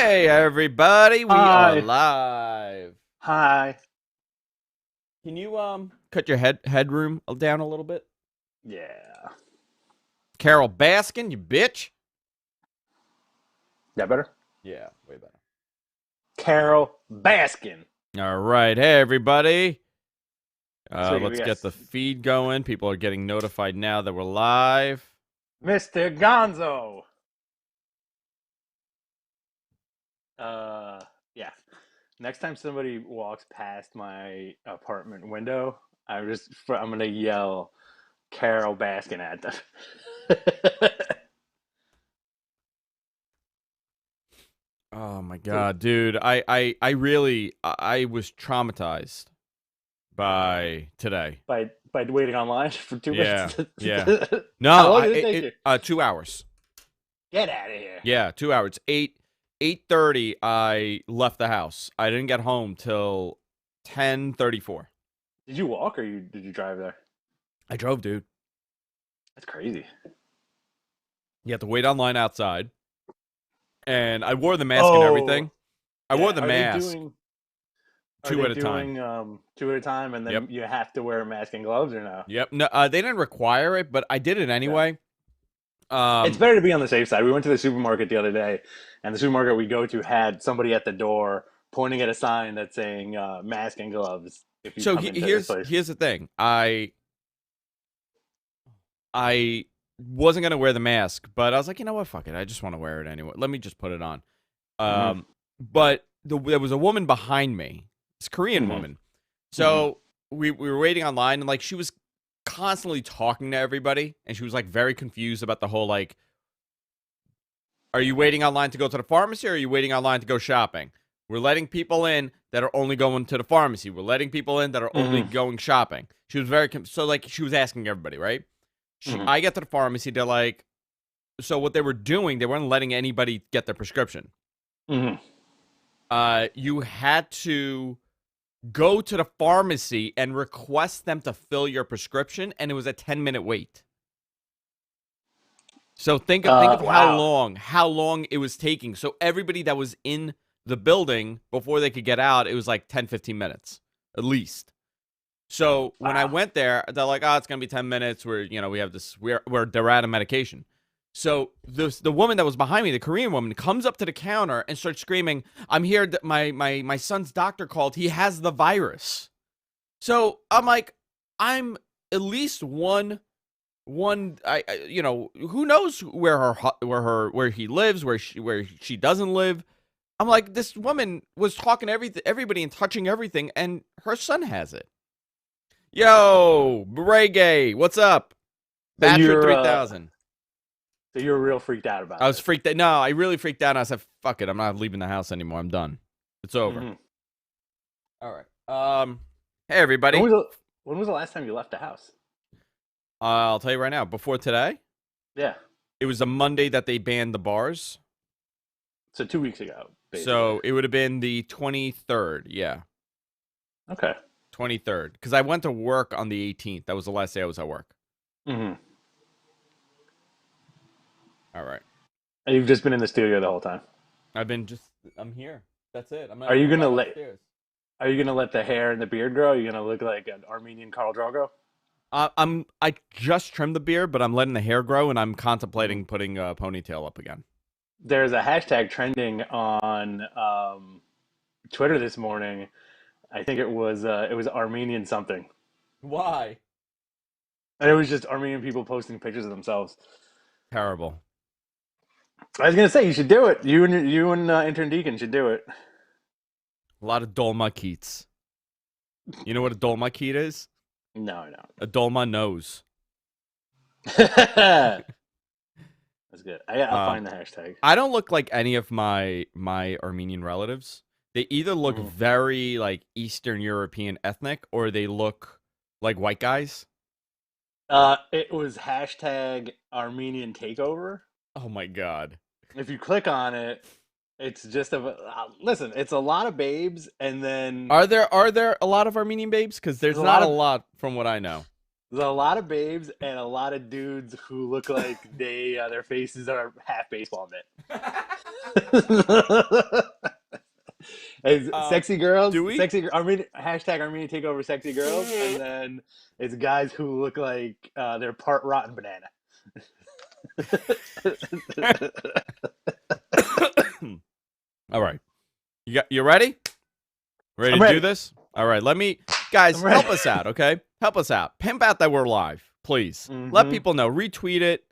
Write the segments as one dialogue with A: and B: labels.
A: Hey, everybody, we are
B: Hi.
A: live.
B: Hi.
A: Can you cut your headroom down a little bit?
B: Yeah.
A: Carol Baskin, you bitch.
B: That better?
A: Yeah, way better.
B: Carol Baskin.
A: All right, hey everybody.
B: Sweetie, we
A: Let's
B: got
A: get the feed going. People are getting notified now that we're live.
B: Mr. Gonzo. Yeah. Next time somebody walks past my apartment window, I'm gonna yell Carol Baskin at them.
A: Oh my
B: So,
A: god, dude. I really I was traumatized by today.
B: by waiting online for 2 minutes.
A: Yeah, yeah.
B: How
A: No,
B: long did it take you?
A: 2 hours.
B: Get out of here.
A: Yeah, 2 hours. 8:30. I left the house. I didn't get home till 10:34.
B: Did you walk or did you drive there?
A: I drove, dude.
B: That's crazy.
A: You have to wait online outside, and I wore the mask and
B: Oh,
A: everything. I wore
B: yeah.
A: the mask
B: Are
A: two
B: they
A: at a time.
B: doing two at a time, and
A: Yep,
B: then you have to wear a mask and gloves, or no?
A: yep. No, they didn't require it, but I did it
B: Yeah,
A: anyway.
B: it's
A: Um,
B: better to be on the safe side. We went to the supermarket the other day, and the supermarket we go to had somebody at the door pointing at a sign that's saying "mask and gloves" if you
A: so
B: come into this
A: here's
B: place.
A: here's the thing. I wasn't gonna wear the mask, but I was like, you know what, fuck it. I just want to wear it anyway. Let me just put it on.
B: Hmm.
A: But there was a woman behind me, this Korean
B: Hmm.
A: woman.
B: Hmm.
A: So we were waiting online, and like she was constantly talking to everybody, and she was like very confused about the whole like, are you waiting online to go to the pharmacy, or are you waiting online to go shopping? We're letting people in that are only going to the pharmacy. We're letting people in that are only
B: Hmm.
A: going shopping. She was very so like she was asking everybody, right?
B: Hmm.
A: I get to the pharmacy, they're like, so what they were doing, they weren't letting anybody get their prescription.
B: Hmm.
A: You had to go to the pharmacy and request them to fill your prescription, and it was a 10-minute wait. So think of
B: Wow.
A: how long it was taking. So everybody that was in the building before they could get out, it was like 10, 15 minutes at least. So when I
B: Wow.
A: went there, they're like, "Oh, it's gonna be 10 minutes. We have this. They're out of medication." So the woman that was behind me, the Korean woman, comes up to the counter and starts screaming, "I'm here. My son's doctor called. He has the virus." So I'm like, I'm at least one. Who knows where he lives, where she doesn't live. I'm like, this woman was talking to everybody and touching everything, and her son has it. Yo, Reggae, what's up?
B: So
A: Bachelor
B: you're
A: 3000.
B: real freaked out
A: I
B: about
A: was
B: this.
A: freaked out. No, I really freaked out. And I said, fuck it. I'm not leaving the house anymore. I'm done. It's over.
B: Hmm.
A: All right. Hey,
B: When
A: everybody.
B: was the when was the last time you left the house?
A: I'll tell you right now. Before today,
B: Yeah.
A: it was a Monday that they banned the bars.
B: So 2 weeks ago, basically.
A: So it would have been the 23rd. Yeah.
B: Okay.
A: 23rd. Because I went to work on the 18th. That was the last day I was at work.
B: Hmm.
A: All right.
B: And you've just been in the studio the whole time.
A: I'm here. That's it. I'm not
B: Are you
A: even
B: gonna
A: going
B: let
A: upstairs.
B: Are you gonna let the hair and the beard grow? Are you gonna look like an Armenian Khal Drogo?
A: I just trimmed the beard, but I'm letting the hair grow, and I'm
B: Hmm.
A: contemplating putting a ponytail up again.
B: There's a hashtag trending on Twitter this morning. I think it was Armenian something,
A: Why?
B: and it was just Armenian people posting pictures of themselves.
A: Terrible.
B: I was gonna say you should do it. You and intern Deacon should do it.
A: A lot of dolma keats. You know what a dolma keat is?
B: No, no.
A: A dolma nose.
B: That's good. I'll
A: Um,
B: find the hashtag.
A: I don't look like any of my Armenian relatives. They either look
B: Mhm.
A: very like Eastern European ethnic, or they look like white guys.
B: It was hashtag Armenian takeover.
A: Oh my god.
B: If you click on it, it's just listen. It's a lot of babes, and then
A: Are there a lot of Armenian babes? Because
B: there's
A: there's
B: a
A: not
B: lot
A: a
B: of
A: lot from what I know.
B: There's a lot of babes and a lot of dudes who look like their faces are half baseball mitt. It's sexy girls,
A: Do we?
B: Armenian hashtag Armenian takeover sexy girls, and then it's guys who look like they're part rotten banana.
A: All right. You ready? Ready to
B: ready.
A: do this? All right. Guys, help us out, okay? Help us out. Pimp out that we're live, please. Let people know. Retweet it.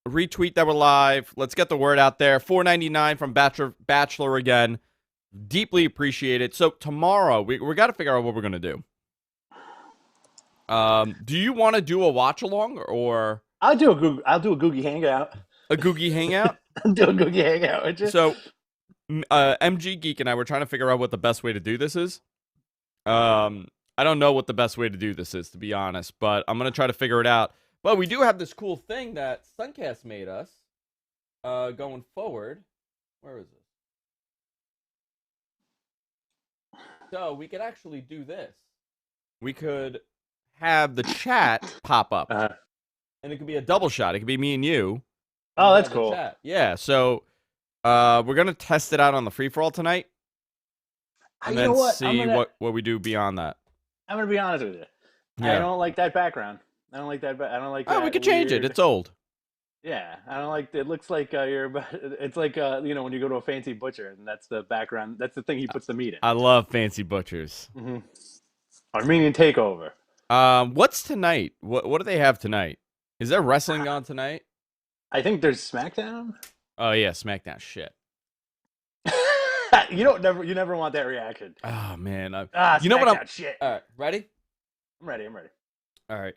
A: Retweet that we're live. Let's get the word out there. $4.99 from Bachelor again. Deeply appreciate it. So tomorrow we got to figure out what we're gonna do. Do you want to do a watch along or?
B: I'll do a Googie hangout.
A: A Googie hangout?
B: I'll do a Googie hangout with you.
A: So, MG Geek and I were trying to figure out what the best way to do this is. I don't know what the best way to do this is, to be honest, but I'm gonna try to figure it out. But we do have this cool thing that Suncast made us going forward. Where is it? So we could actually do this. We could have the chat pop up, and it could be a double shot. It could be me and you.
B: Oh, that's cool.
A: Chat. Yeah, so we're going to test it out on the free-for-all tonight, and then see what we do beyond that.
B: I'm going to be honest with you. Yeah. I don't like that background. I don't like that.
A: Oh, we could change it. It's old.
B: Yeah, I don't like. It looks like it's like when you go to a fancy butcher and that's the background. That's the thing he puts the meat in.
A: I love fancy butchers.
B: Mm-hmm. Armenian takeover.
A: What's tonight? What do they have tonight? Is there wrestling on tonight?
B: I think there's Smackdown.
A: Oh yeah, Smackdown. Shit.
B: You never want that reaction.
A: Oh man.
B: You know what? I'm shit.
A: All right, ready?
B: I'm ready.
A: All right.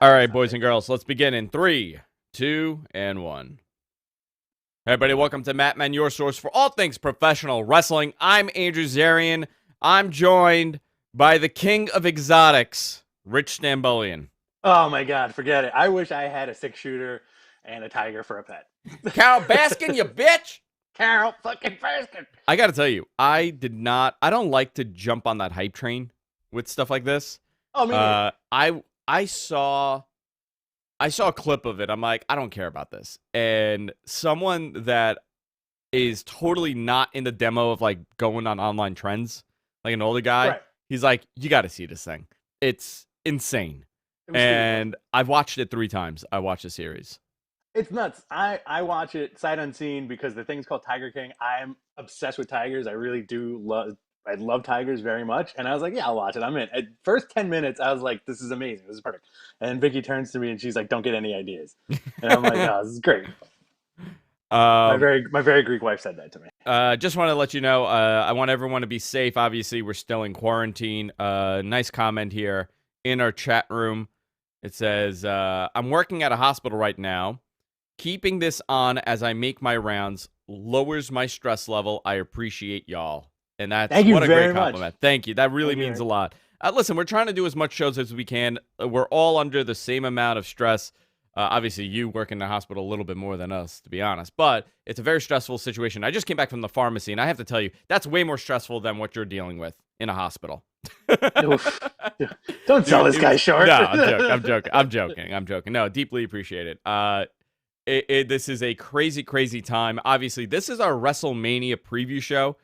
A: All right, boys and girls, let's begin in 3, 2, and 1. Hey, everybody, welcome to Matt Man, your source for all things professional wrestling. I'm Andrew Zarian. I'm joined by the king of exotics, Rich Stambolian.
B: Oh, my God, forget it. I wish I had a 6-shooter and a tiger for a pet.
A: Carol Baskin, you bitch!
B: Carol fucking Baskin!
A: I gotta tell you, I don't like to jump on that hype train with stuff like this.
B: Oh, me
A: I saw a clip of it. I'm like, I don't care about this. And someone that is totally not in the demo of like going on online trends, like an older guy, right. He's like, you got to see this thing. It's insane. And I've watched it 3 times. I watched the series.
B: It's nuts. I watch it sight unseen because the thing's called Tiger King. I'm obsessed with tigers. I really do I love tigers very much. And I was like, yeah, I'll watch it. I'm in. At first 10 minutes, I was like, this is amazing. This is perfect. And Vicky turns to me and she's like, don't get any ideas. And I'm like, oh, this is great. My very Greek wife said that to me.
A: Just want to let you know, I want everyone to be safe. Obviously, we're still in quarantine. Nice comment here in our chat room. It says, I'm working at a hospital right now. Keeping this on as I make my rounds lowers my stress level. I appreciate y'all. And that's what a great compliment. Much. Thank you. That really means a lot. Listen, we're trying to do as much shows as we can. We're all under the same amount of stress. Obviously, you work in the hospital a little bit more than us, to be honest. But it's a very stressful situation. I just came back from the pharmacy, and I have to tell you, that's way more stressful than what you're dealing with in a hospital.
B: Don't sell this guy short.
A: No, I'm joking. No, deeply appreciate it. This is a crazy, crazy time. Obviously, this is our WrestleMania preview show.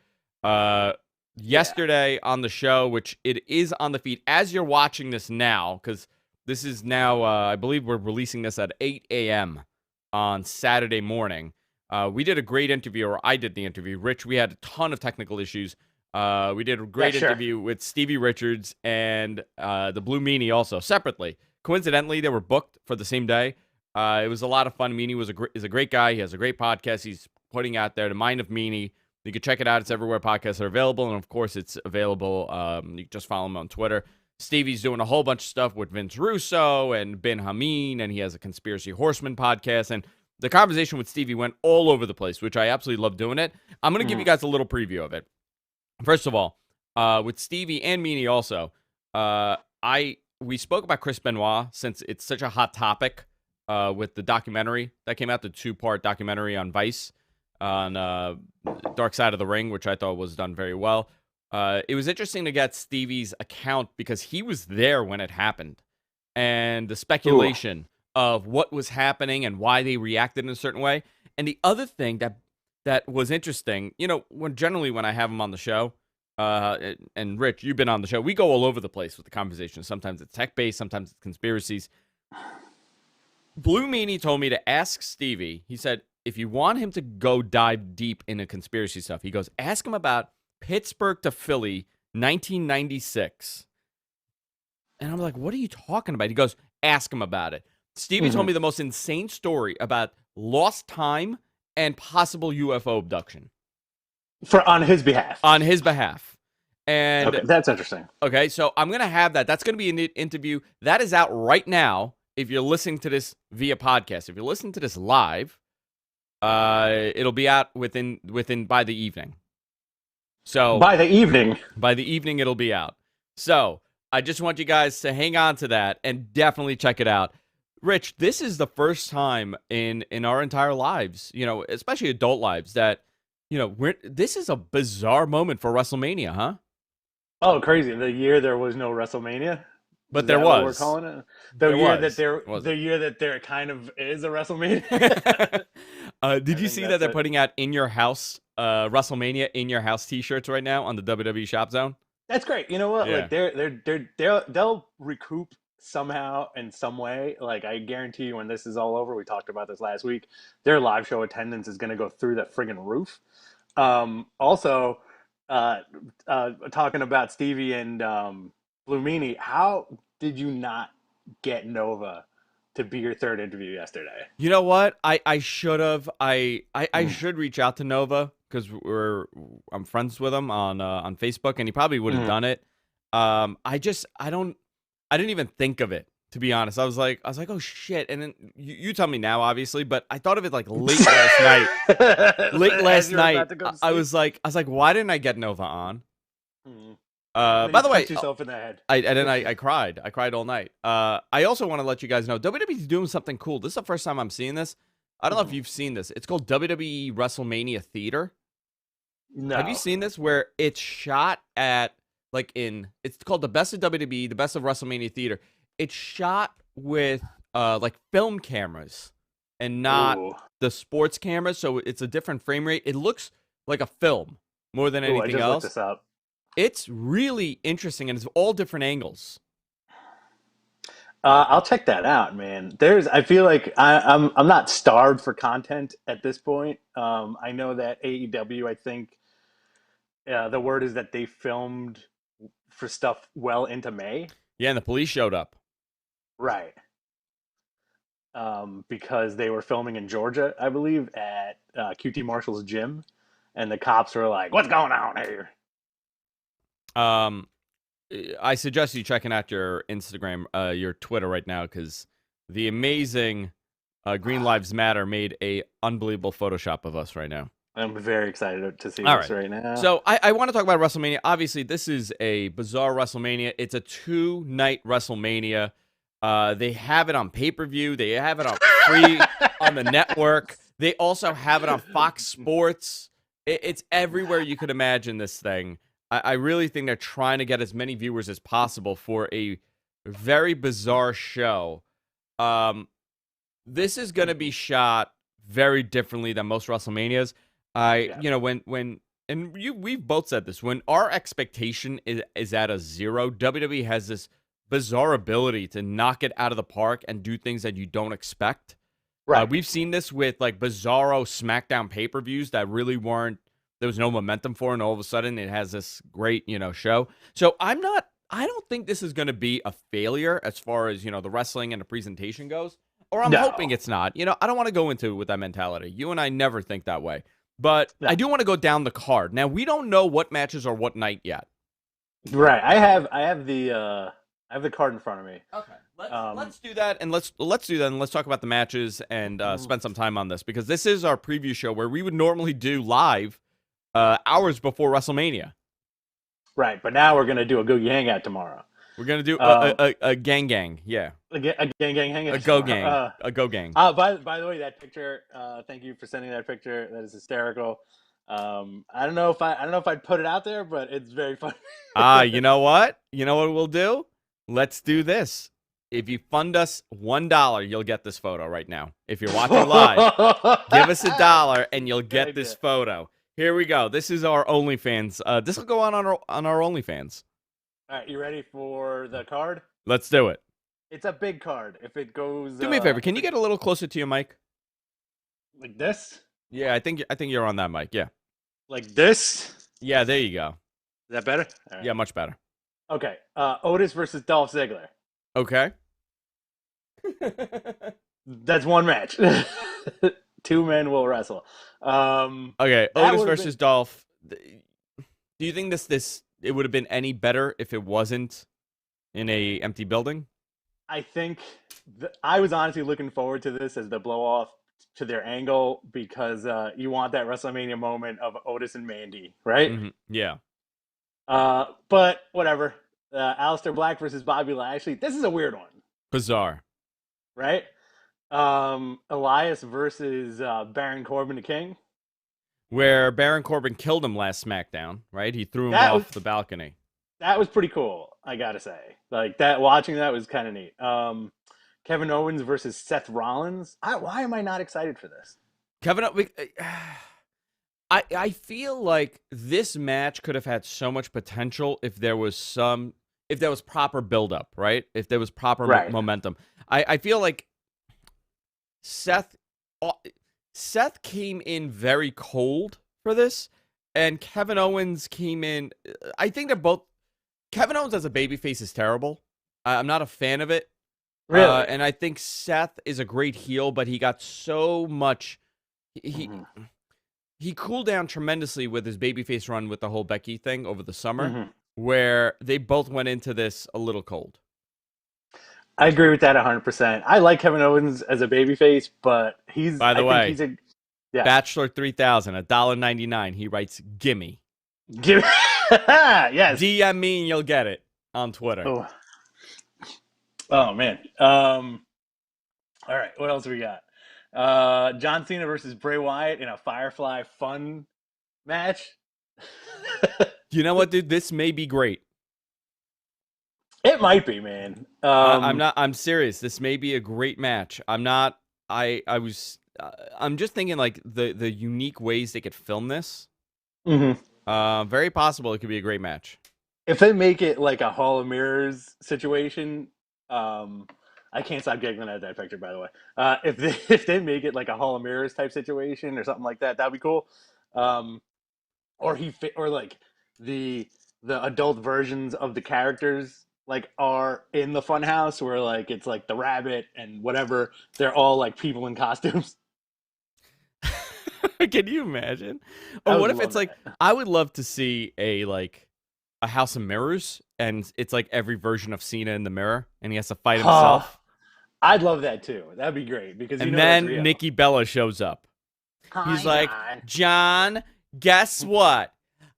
A: Yesterday on the show, which it is on the feed as you're watching this now, because this is now, I believe we're releasing this at 8 a.m. on Saturday morning. We did a great interview, or I did the interview. Rich, we had a ton of technical issues. We did a great interview with Stevie Richards and the Blue Meanie also, separately. Coincidentally, they were booked for the same day. It was a lot of fun. Meanie is a great guy. He has a great podcast he's putting out there, The Mind of Meanie. You can check it out. It's everywhere podcasts are available. And, of course, it's available. You can just follow him on Twitter. Stevie's doing a whole bunch of stuff with Vince Russo and Ben Hameen, and he has a Conspiracy Horseman podcast. And the conversation with Stevie went all over the place, which I absolutely love doing it. I'm going to give you guys a little preview of it. First of all, with Stevie and Meanie also, we spoke about Chris Benoit since it's such a hot topic with the documentary that came out, the 2-part documentary on Vice on Dark Side of the Ring, which I thought was done very well. It was interesting to get Stevie's account because he was there when it happened, and the speculation of what was happening and why they reacted in a certain way. And the other thing that was interesting, when I have him on the show, and Rich, you've been on the show, we go all over the place with the conversation. Sometimes it's tech-based, sometimes it's conspiracies. Blue Meanie told me to ask Stevie. He said, if you want him to go dive deep into conspiracy stuff, he goes, ask him about Pittsburgh to Philly, 1996. And I'm like, what are you talking about? He goes, ask him about it. Stevie told me the most insane story about lost time and possible UFO abduction.
B: On his behalf.
A: On his behalf. And
B: okay, that's interesting.
A: Okay, so I'm going to have that. That's going to be an interview. That is out right now if you're listening to this via podcast. If you're listening to this live, it'll be out within by the evening. So
B: by the evening
A: it'll be out. So I just want you guys to hang on to that and definitely check it out. Rich, this is the first time in our entire lives, especially adult lives, that this is a bizarre moment for WrestleMania, huh?
B: Oh, crazy! The year there was no WrestleMania,
A: but there was.
B: What we're calling it the year that there kind of is a WrestleMania.
A: Did you see that they're putting out in your house WrestleMania in your house T-shirts right now on the WWE Shop Zone?
B: That's great. You know what?
A: Yeah.
B: Like they'll recoup somehow in some way. Like I guarantee you, when this is all over, we talked about this last week, their live show attendance is going to go through the friggin' roof. Also, talking about Stevie and Blue Meanie, how did you not get Nova to be your third interview yesterday?
A: You know what? I should have. I should reach out to Nova because I'm friends with him on Facebook, and he probably would have done it. I didn't even think of it, to be honest. I was like, oh shit. And then you tell me now, obviously, but I thought of it like late last night. Late last night, I was like, why didn't I get Nova on? By the way,
B: yourself in the head.
A: I cried. I cried all night. I also want to let you guys know WWE's doing something cool. This is the first time I'm seeing this. I don't know if you've seen this. It's called WWE WrestleMania Theater.
B: No.
A: Have you seen this? Where it's shot at it's called the Best of WWE, the Best of WrestleMania Theater. It's shot with like film cameras and not the sports cameras, so it's a different frame rate. It looks like a film more than anything
B: I just
A: else.
B: Looked this up.
A: It's really interesting, and it's all different angles.
B: I'll check that out, man. I feel like I'm not starved for content at this point. I know that AEW, I think the word is that they filmed for stuff well into May.
A: Yeah, and the police showed up.
B: Right. Because they were filming in Georgia, I believe, at QT Marshall's gym, and the cops were like, "What's going on here?"
A: I suggest you checking out your Instagram, your Twitter right now, because the amazing Green Lives Matter made a unbelievable Photoshop of us right now.
B: I'm very excited to see this right now.
A: So I want to talk about WrestleMania. Obviously, this is a bizarre WrestleMania. It's a 2-night WrestleMania. They have it on pay-per-view. They have it on free on the network. They also have it on Fox Sports. It's everywhere you could imagine this thing. I really think they're trying to get as many viewers as possible for a very bizarre show. This is going to be shot very differently than most WrestleManias. We've both said this, when our expectation is at a 0, WWE has this bizarre ability to knock it out of the park and do things that you don't expect.
B: Right.
A: We've seen this with like bizarro SmackDown pay-per-views that really there was no momentum for, and all of a sudden it has this great, show. So I don't think this is going to be a failure as far as, the wrestling and the presentation goes, or I'm hoping it's not. I don't want to go into it with that mentality. You and I never think that way. But I do want to go down the card. Now, we don't know what matches are what night yet.
B: Right. I have the card in front of me.
A: Okay. Let's do that, and let's do that, and let's talk about the matches and spend some time on this, because this is our preview show where we would normally do live hours before WrestleMania.
B: Right, but now we're gonna do a Googie Hangout tomorrow.
A: We're gonna do a gang, yeah.
B: A gang hangout.
A: A go gang. A go gang.
B: By the way, that picture. Thank you for sending that picture. That is hysterical. I don't know if I'd put it out there, but it's very funny.
A: You know what? You know what we'll do? Let's do this. If you fund us $1, you'll get this photo right now. If you're watching live, give us $1 and you'll get this photo. Here we go. This is our OnlyFans. This will go on our OnlyFans.
B: All right, you ready for the card?
A: Let's do it.
B: It's a big card. If it goes,
A: Do me a favor. Can you get a little closer to your mic?
B: like this?
A: Yeah, I think you're on that mic. Yeah.
B: Like this?
A: Yeah, there you go.
B: Is that better? All right.
A: Yeah, much better.
B: Okay. Otis versus Dolph Ziggler.
A: Okay.
B: That's one match. Two men will wrestle.
A: Okay, Otis versus Dolph. Do you think this it would have been any better if it wasn't in a empty building?
B: I think I was honestly looking forward to this as the blow off to their angle because you want that WrestleMania moment of Otis and Mandy, right?
A: Mm-hmm. Yeah.
B: But whatever. Aleister Black versus Bobby Lashley. This is a weird one.
A: Bizarre.
B: Right? Elias versus Baron Corbin the King.
A: Where Baron Corbin killed him last SmackDown, right? He threw him off the balcony.
B: That was pretty cool, I gotta say. Like that, watching that was kind of neat. Kevin Owens versus Seth Rollins. Why am I not excited for this?
A: I feel like this match could have had so much potential if there was proper build-up, right? If there was proper momentum. I feel like Seth came in very cold for this, and Kevin Owens came in. I think they're both. Kevin Owens as a babyface is terrible. I'm not a fan of it.
B: Really?
A: And I think Seth is a great heel, but he got so much. He cooled down tremendously with his babyface run with the whole Becky thing over the summer, where they both went into this a little cold.
B: I agree with that 100%. I like Kevin Owens as a babyface, but
A: By the way, Bachelor 3000, $1.99. He writes, "Gimme."
B: Yes.
A: DM me and you'll get it on Twitter.
B: Oh man. All right. What else we got? John Cena versus Bray Wyatt in a Firefly Fun match.
A: You know what, dude? This may be great.
B: It might be, man.
A: I'm serious. This may be a great match. I'm just thinking like the unique ways they could film this. Very possible it could be a great match.
B: If they make it like a Hall of Mirrors situation, I can't stop giggling at that picture, by the way. If they make it like a Hall of Mirrors type situation or something like that, that'd be cool. Or like the adult versions of the characters like are in the funhouse where like it's like the rabbit and whatever. They're all like people in costumes.
A: Can you imagine? Or what if it's like I would love to see a House of Mirrors and it's like every version of Cena in the mirror and he has to fight himself.
B: I'd love that too. That'd be great because
A: then Nikki Bella shows up. He's like, John, guess what?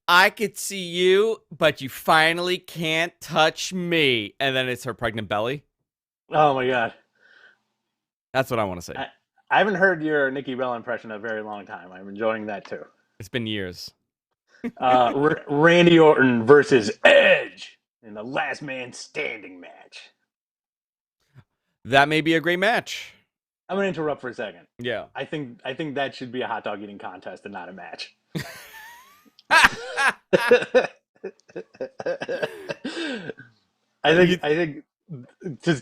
A: I could see you, but you finally can't touch me. And then it's her pregnant belly.
B: Oh my god.
A: That's what I want to say.
B: I haven't heard your Nikki Bella impression in a very long time. I'm enjoying that too.
A: It's been years.
B: Randy Orton versus Edge in the last man standing match.
A: That may be a great match.
B: I'm gonna interrupt for a second.
A: Yeah.
B: I think that should be a hot dog eating contest and not a match. I think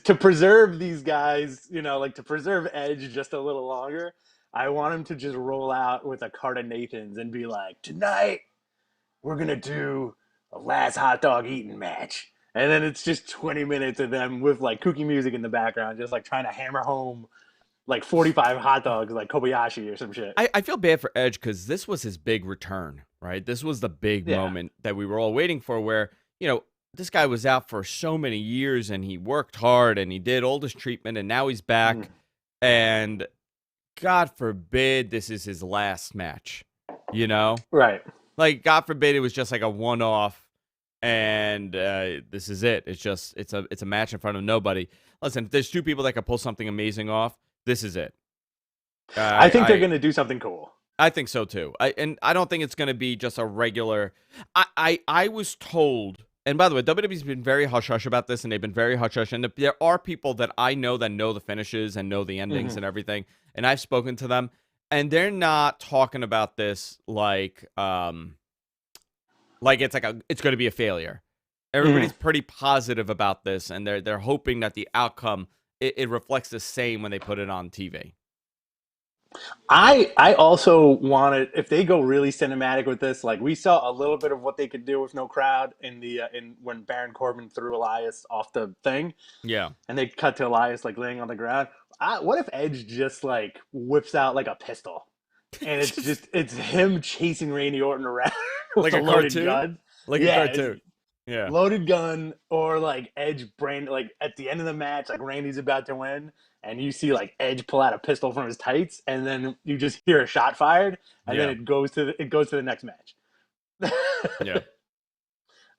B: to preserve these guys, like to preserve Edge just a little longer, I want him to just roll out with a cart of Nathans and be like, tonight we're gonna do a last hot dog eating match. And then it's just 20 minutes of them with like kooky music in the background, just like trying to hammer home like 45 hot dogs like Kobayashi or some shit.
A: I feel bad for Edge because this was his big return, right? This was the big moment that we were all waiting for where, this guy was out for so many years and he worked hard and he did all this treatment and now he's back. And God forbid this is his last match,
B: Right.
A: Like, God forbid it was just like a one-off and this is it. It's a match in front of nobody. Listen, if there's two people that can pull something amazing off, this is it.
B: I think they're going to do something cool.
A: I think so too. I don't think it's going to be just a regular. I was told, and by the way, WWE's been very hush hush about this, and they've been very hush hush. And there are people that I know that know the finishes and know the endings and everything, and I've spoken to them, and they're not talking about this like it's going to be a failure. Everybody's pretty positive about this, and they're hoping that the outcome it reflects the same when they put it on TV.
B: I also wanted, if they go really cinematic with this, like we saw a little bit of what they could do with no crowd in the in when Baron Corbin threw Elias off the thing.
A: Yeah.
B: And they cut to Elias like laying on the ground. What if Edge just like whips out like a pistol, and it's him chasing Randy Orton around with
A: like
B: a
A: a
B: loaded
A: cartoon?
B: gun,
A: Like a cartoon. Yeah.
B: loaded gun, or like Edge brand like at the end of the match, like Randy's about to win, and you see like Edge pull out a pistol from his tights, and then you just hear a shot fired, and then it goes to the next match.
A: Yeah.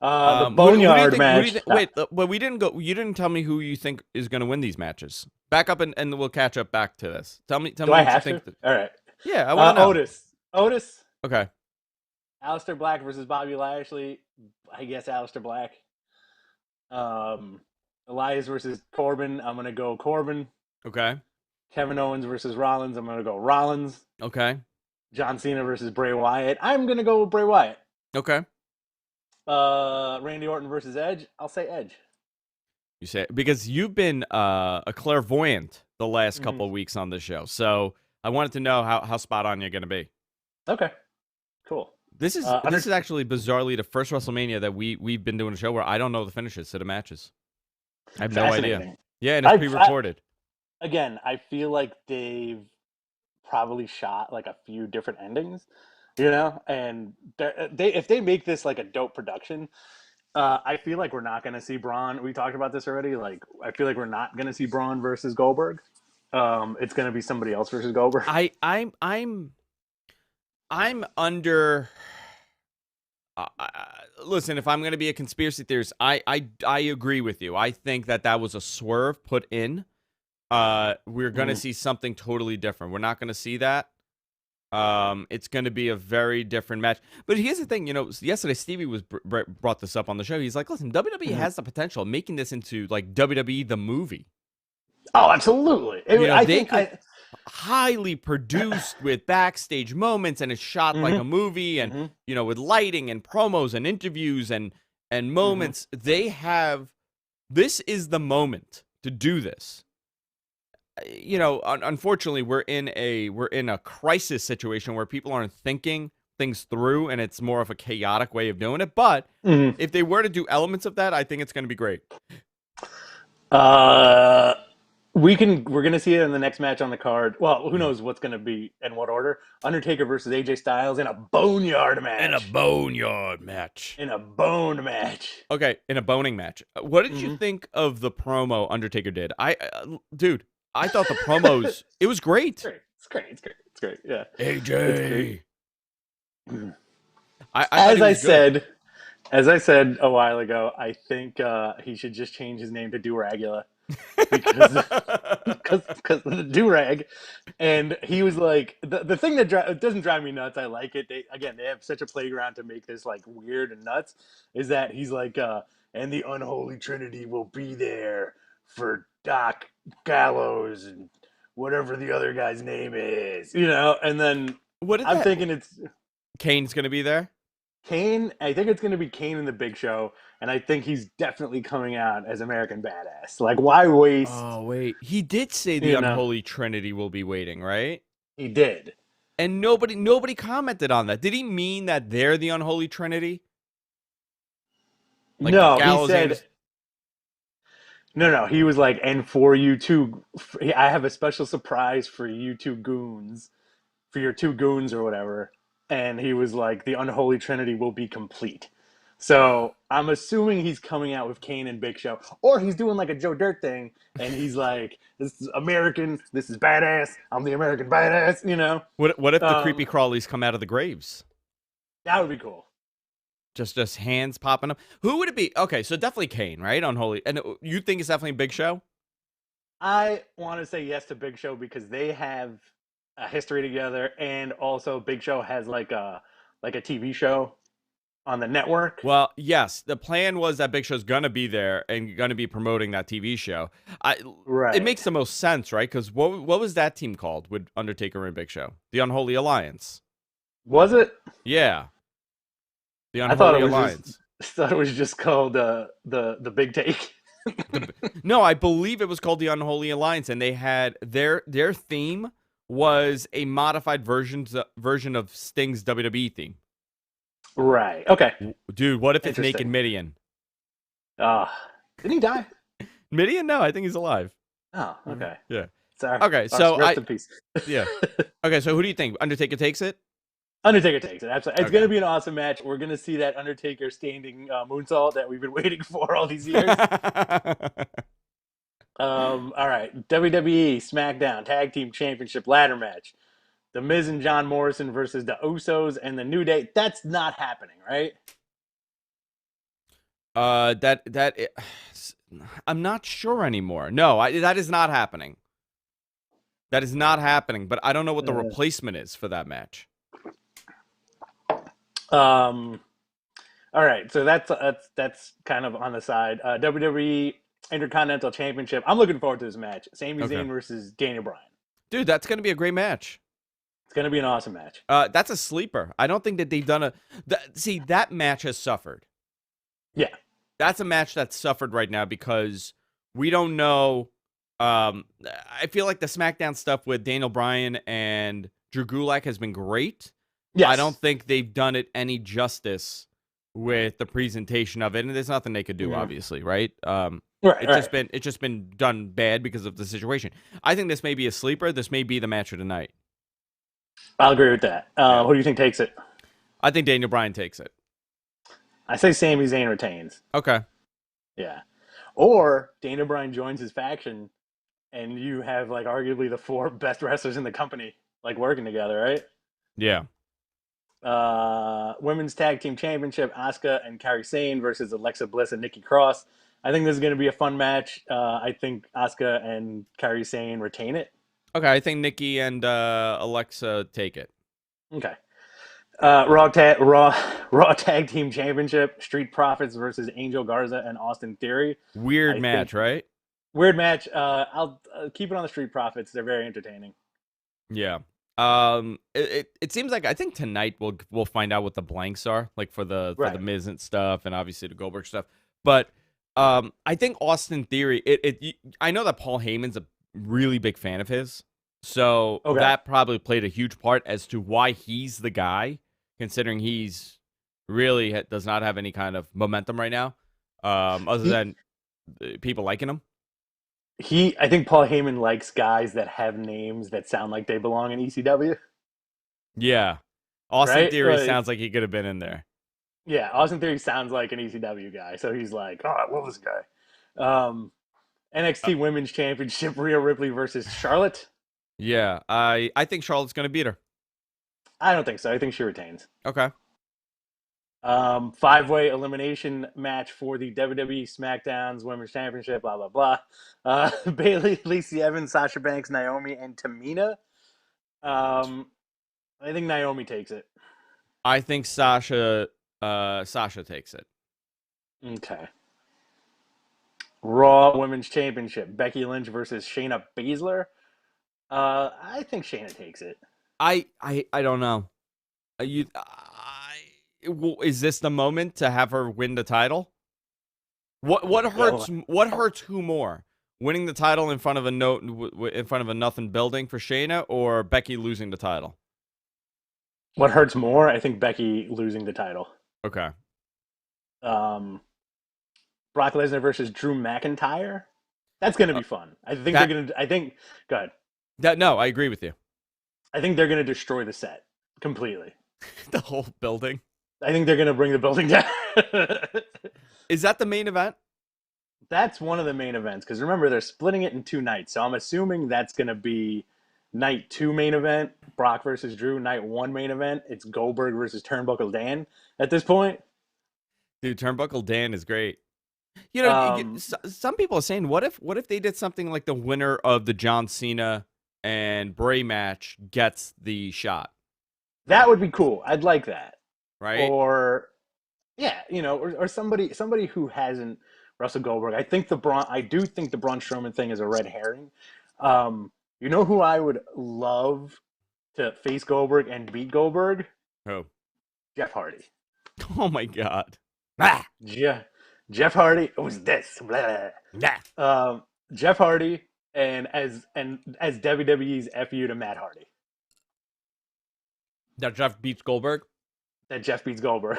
B: The Boneyard match.
A: Wait, but we didn't go. You didn't tell me who you think is going to win these matches. Back up and we'll catch up back to this. Tell me.
B: Do I have to? All right.
A: Yeah, I want to know.
B: Otis.
A: Okay.
B: Aleister Black versus Bobby Lashley. I guess Aleister Black. Elias versus Corbin. I'm gonna go Corbin.
A: Okay.
B: Kevin Owens versus Rollins. I'm gonna go Rollins.
A: Okay.
B: John Cena versus Bray Wyatt. I'm gonna go with Bray Wyatt.
A: Okay.
B: Randy Orton versus Edge. I'll say Edge.
A: You say because you've been a clairvoyant the last couple of weeks on this show, so I wanted to know how spot on you're going to be.
B: Okay. Cool.
A: This is actually bizarrely the first WrestleMania that we've been doing a show where I don't know the finishes to the matches. I have no idea. Yeah, and it's pre-recorded.
B: Again, I feel like they've probably shot like a few different endings, and if they make this like a dope production, I feel like we're not going to see Braun. We talked about this already. Like, I feel like we're not going to see Braun versus Goldberg. It's going to be somebody else versus Goldberg.
A: I'm under. Listen, if I'm going to be a conspiracy theorist, I agree with you. I think that was a swerve put in. We're going to see something totally different. We're not going to see that. It's going to be a very different match. But here's the thing, yesterday Stevie was brought this up on the show. He's like, listen, WWE has the potential of making this into like WWE the movie.
B: Oh, absolutely.
A: Highly produced with backstage moments, and it's shot like a movie, and with lighting and promos and interviews and moments. This is the moment to do this. Unfortunately, we're in a crisis situation where people aren't thinking things through, and it's more of a chaotic way of doing it. But if they were to do elements of that, I think it's going to be great.
B: We're going to see it in the next match on the card. Well, who knows what's going to be in what order. Undertaker versus AJ Styles in a boneyard match.
A: In a boneyard match.
B: In a boned match.
A: Okay, in a boning match. What did you think of the promo Undertaker did? Dude, I thought the promos, it was great.
B: It's great. Yeah.
A: AJ.
B: As I said a while ago, I think he should just change his name to Duragula. because of the do-rag. And he was like, the thing that doesn't drive me nuts, I like it. They have such a playground to make this like weird and nuts, is that he's like, and the unholy trinity will be there for Doc Gallows and whatever the other guy's name is, and then thinking it's
A: Kane's gonna be there.
B: Kane, I think it's going to be Kane in the Big Show, and I think he's definitely coming out as American Badass. Like, why waste?
A: Oh, wait. He did say the Unholy Trinity will be waiting, right?
B: He did.
A: And nobody commented on that. Did he mean that they're the Unholy Trinity?
B: Like no, he said... No, he was like, and for you two, I have a special surprise for you two goons, for your two goons or whatever. And he was like, the Unholy Trinity will be complete. So I'm assuming he's coming out with Kane and Big Show. Or he's doing like a Joe Dirt thing. And he's like, this is American. This is badass. I'm the American badass,
A: What if the creepy crawlies come out of the graves?
B: That would be cool.
A: Just hands popping up. Who would it be? Okay, so definitely Kane, right? Unholy. And you think it's definitely Big Show?
B: I want to say yes to Big Show because they have a history together, and also Big Show has like a TV show on the network.
A: Well, yes, the plan was that Big Show's gonna be there and gonna be promoting that TV show. I It
B: Right.
A: makes the most sense, right? Because what was that team called with Undertaker and Big Show? The Unholy Alliance.
B: Was it?
A: Yeah, the
B: I thought
A: Unholy
B: it was just
A: Alliance.
B: thought it was just called the Big Take.
A: No, I believe it was called the Unholy Alliance, and they had their theme was a modified version of Sting's WWE theme.
B: Right. Okay.
A: Dude, what if it's Naked
B: Interesting.
A: Midian?
B: Uh didn't he die?
A: Midian? No, I think he's alive.
B: Oh, okay.
A: Yeah.
B: Sorry.
A: Okay, so
B: Rest in peace.
A: yeah. Okay, so who do you think? Undertaker takes it?
B: Undertaker takes it. Absolutely. It's
A: Okay.
B: going to be an awesome match. We're going to see that Undertaker standing moonsault that we've been waiting for all these years. All right. WWE SmackDown Tag Team Championship ladder match. The Miz and John Morrison versus the Usos and the New Day. That's not happening, right?
A: That I'm not sure anymore. No, that is not happening. That is not happening, but I don't know what the replacement is for that match.
B: Um. All right. So that's kind of on the side. WWE Intercontinental Championship. I'm looking forward to this match. Sami
A: Okay.
B: Zayn versus Daniel Bryan.
A: Dude, that's going to be a great match.
B: It's going to be an awesome match.
A: That's a sleeper. I don't think that they've done see, that match has suffered.
B: Yeah.
A: That's a match that's suffered right now because we don't know. I feel like the SmackDown stuff with Daniel Bryan and Drew Gulak has been great.
B: Yes.
A: I don't think they've done it any justice with the presentation of it, and there's nothing they could do, obviously, right? It's just been done bad because of the situation. I think this may be a sleeper. This may be the match of the night.
B: I'll agree with that.
A: Yeah.
B: Who do you think takes it?
A: I think Daniel Bryan takes it.
B: I say Sami Zayn retains.
A: Okay.
B: Yeah. Or Daniel Bryan joins his faction, and you have like arguably the four best wrestlers in the company like working together, right?
A: Yeah.
B: Women's Tag Team Championship: Asuka and Kairi Sane versus Alexa Bliss and Nikki Cross. I think this is going to be a fun match. I think Asuka and Kairi Sane retain it.
A: Okay, I think Nikki and Alexa take it.
B: Okay. Raw Tag Team Championship: Street Profits versus Angel Garza and Austin Theory.
A: Weird match, right?
B: Weird match. I'll keep it on the Street Profits. They're very entertaining.
A: Yeah. It seems like I think tonight we'll find out what the blanks are, like for the Miz and stuff, and obviously the Goldberg stuff. But I think Austin Theory. I know that Paul Heyman's a really big fan of his, so that probably played a huge part as to why he's the guy, considering he's really does not have any kind of momentum right now, other than people liking him.
B: I think Paul Heyman likes guys that have names that sound like they belong in ECW.
A: Yeah. Austin Theory sounds like he could have been in there.
B: Yeah, Austin Theory sounds like an ECW guy, so he's like, oh, I love this guy. NXT Women's Championship: Rhea Ripley versus Charlotte.
A: Yeah, I think Charlotte's going to beat her.
B: I don't think so. I think she retains.
A: Okay.
B: 5-way elimination match for the WWE SmackDown's Women's Championship, blah, blah, blah. Bayley, Lacey Evans, Sasha Banks, Naomi, and Tamina. I think Naomi takes it.
A: I think Sasha takes it.
B: Okay. Raw Women's Championship: Becky Lynch versus Shayna Baszler. I think Shayna takes it.
A: I don't know. Is this the moment to have her win the title? What hurts? What hurts who more? Winning the title in front of a nothing building for Shayna, or Becky losing the title?
B: What hurts more? I think Becky losing the title.
A: Okay.
B: Brock Lesnar versus Drew McIntyre. That's going to be fun. I think they're going to. Go ahead.
A: No, I agree with you.
B: I think they're going to destroy the set completely.
A: The whole building.
B: I think they're going to bring the building down.
A: Is that the main event?
B: That's one of the main events, because remember, they're splitting it in 2 nights. So I'm assuming that's going to be night 2 main event, Brock versus Drew. Night 1 main event, it's Goldberg versus Turnbuckle Dan at this point.
A: Dude, Turnbuckle Dan is great. You know, some people are saying, what if they did something like the winner of the John Cena and Bray match gets the shot,
B: That would be cool. I'd like that.
A: right?
B: Or yeah, or somebody who hasn't wrestled Goldberg. I do think the Braun Strowman thing is a red herring. You know who I would love to face Goldberg and beat Goldberg?
A: Oh,
B: Jeff Hardy.
A: oh my God. Ah,
B: Jeff Hardy. Who's this? Blah.
A: nah.
B: Jeff Hardy and as WWE's FU to Matt Hardy.
A: That Jeff beats Goldberg.
B: That Jeff beats Goldberg.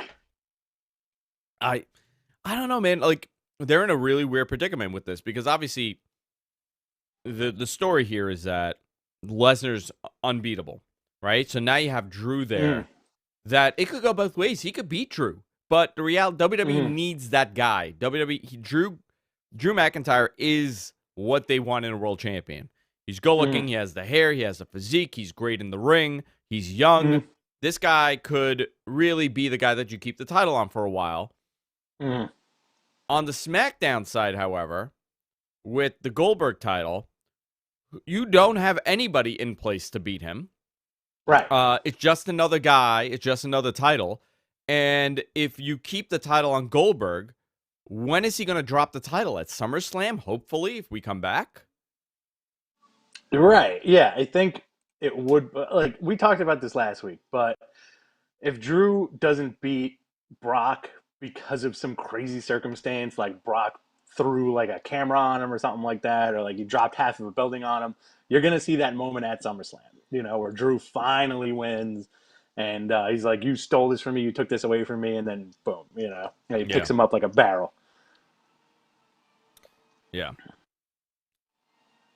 A: I don't know, man. Like, they're in a really weird predicament with this because obviously the story here is that Lesnar's unbeatable, right? So now you have Drew there. That it could go both ways. He could beat Drew, but the reality WWE needs that guy. Drew McIntyre is what they want in a world champion. He's good looking. He has the hair. He has the physique. He's great in the ring. He's young. This guy could really be the guy that you keep the title on for a while. On the SmackDown side, however, with the Goldberg title, you don't have anybody in place to beat him.
B: Right.
A: It's just another guy. It's just another title. And if you keep the title on Goldberg, when is he going to drop the title? At SummerSlam, hopefully, if we come back?
B: Right. Yeah, I think it would. Like, we talked about this last week, but if Drew doesn't beat Brock because of some crazy circumstance, like Brock threw like a camera on him or something like that, or like he dropped half of a building on him, you're going to see that moment at SummerSlam, where Drew finally wins. And he's like, you stole this from me, you took this away from me, and then boom, and he picks him up like a barrel.
A: Yeah.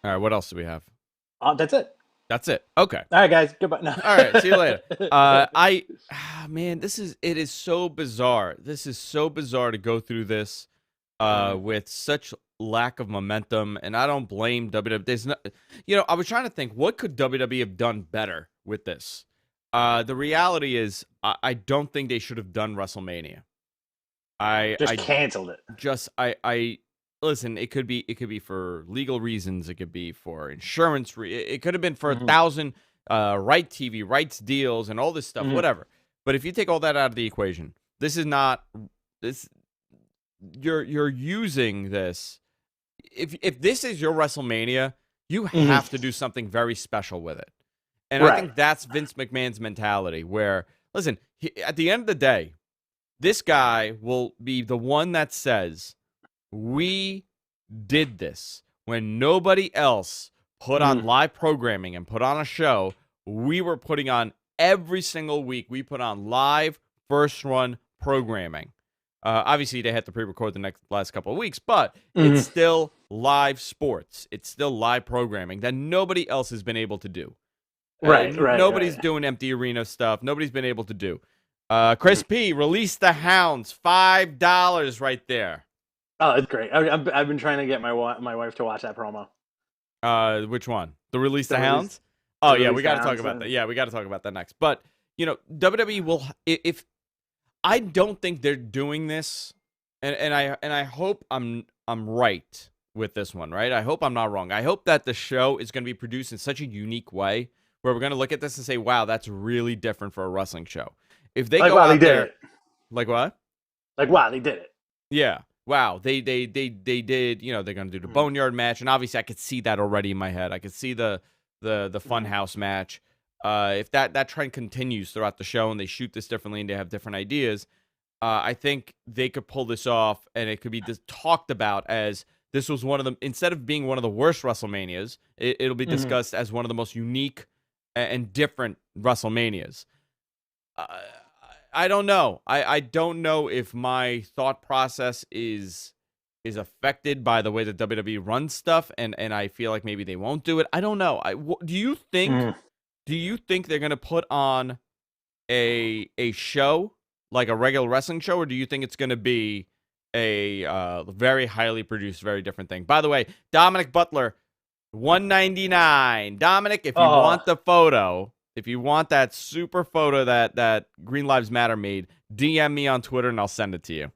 A: All right, what else do we have?
B: That's it.
A: That's it. Okay.
B: All right, guys. Goodbye. No.
A: All right, see you later. Man, it is so bizarre. This is so bizarre to go through this with such lack of momentum, and I don't blame WWE. There's no, I was trying to think, what could WWE have done better with this? The reality is, I don't think they should have done WrestleMania. I
B: canceled it.
A: I listen. It could be for legal reasons. It could be for insurance. It could have been for 1,000 right TV rights deals and all this stuff. Whatever. But if you take all that out of the equation, this is not this. You're using this. If this is your WrestleMania, you have to do something very special with it. And I think that's Vince McMahon's mentality where, listen, at the end of the day, this guy will be the one that says, we did this when nobody else put on live programming and put on a show. We were putting on every single week. We put on live first run programming. Obviously, they had to pre-record the last couple of weeks, but it's still live sports. It's still live programming that nobody else has been able to do.
B: Right.
A: Nobody's doing empty arena stuff. Nobody's been able to do. Chris P, release the Hounds, $5 right there.
B: Oh, it's great. I've been trying to get my wife to watch that promo.
A: Which one? The Release the Hounds? Oh yeah, we got to talk about that. Yeah, we got to talk about that next. But WWE will. If I don't think they're doing this, and I hope I'm right with this one. Right? I hope I'm not wrong. I hope that the show is going to be produced in such a unique way where we're going to look at this and say, wow, that's really different for a wrestling show. If they go out there, like what?
B: Like wow, they did it.
A: Yeah. Wow, they did. They're gonna do the Boneyard match, and obviously I could see that already in my head. I could see the Funhouse match. If that trend continues throughout the show, and they shoot this differently, and they have different ideas, I think they could pull this off, and it could be talked about as this was one of them. Instead of being one of the worst WrestleManias, it'll be discussed as one of the most unique and different WrestleManias. I don't know. I don't know if my thought process is affected by the way that WWE runs stuff, and I feel like maybe they won't do it. I don't know. Do you think they're gonna put on a show like a regular wrestling show, or do you think it's gonna be a very highly produced, very different thing? By the way, Dominic Butler, $199. Dominic, if you want the photo. If you want that super photo that Green Lives Matter made, DM me on Twitter and I'll send it to you.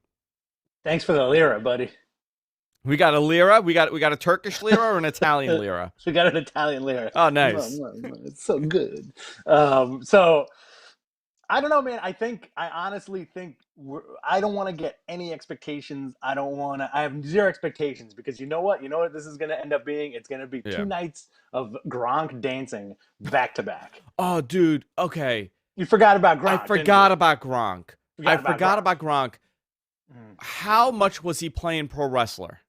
B: Thanks for the lira, buddy.
A: We got a lira. We got a Turkish lira or an Italian lira.
B: We got an Italian lira.
A: Oh, nice.
B: It's so good. So I don't know, man. I honestly think I don't want to get any expectations. I don't want to. I have zero expectations because you know what? You know what this is going to end up being? It's going to be
A: Yeah.
B: 2 nights of Gronk dancing back to back.
A: Oh, dude. Okay.
B: You forgot about Gronk.
A: I forgot about Gronk. I
B: Forgot
A: forgot
B: about
A: about Gronk. How much was he playing pro wrestler?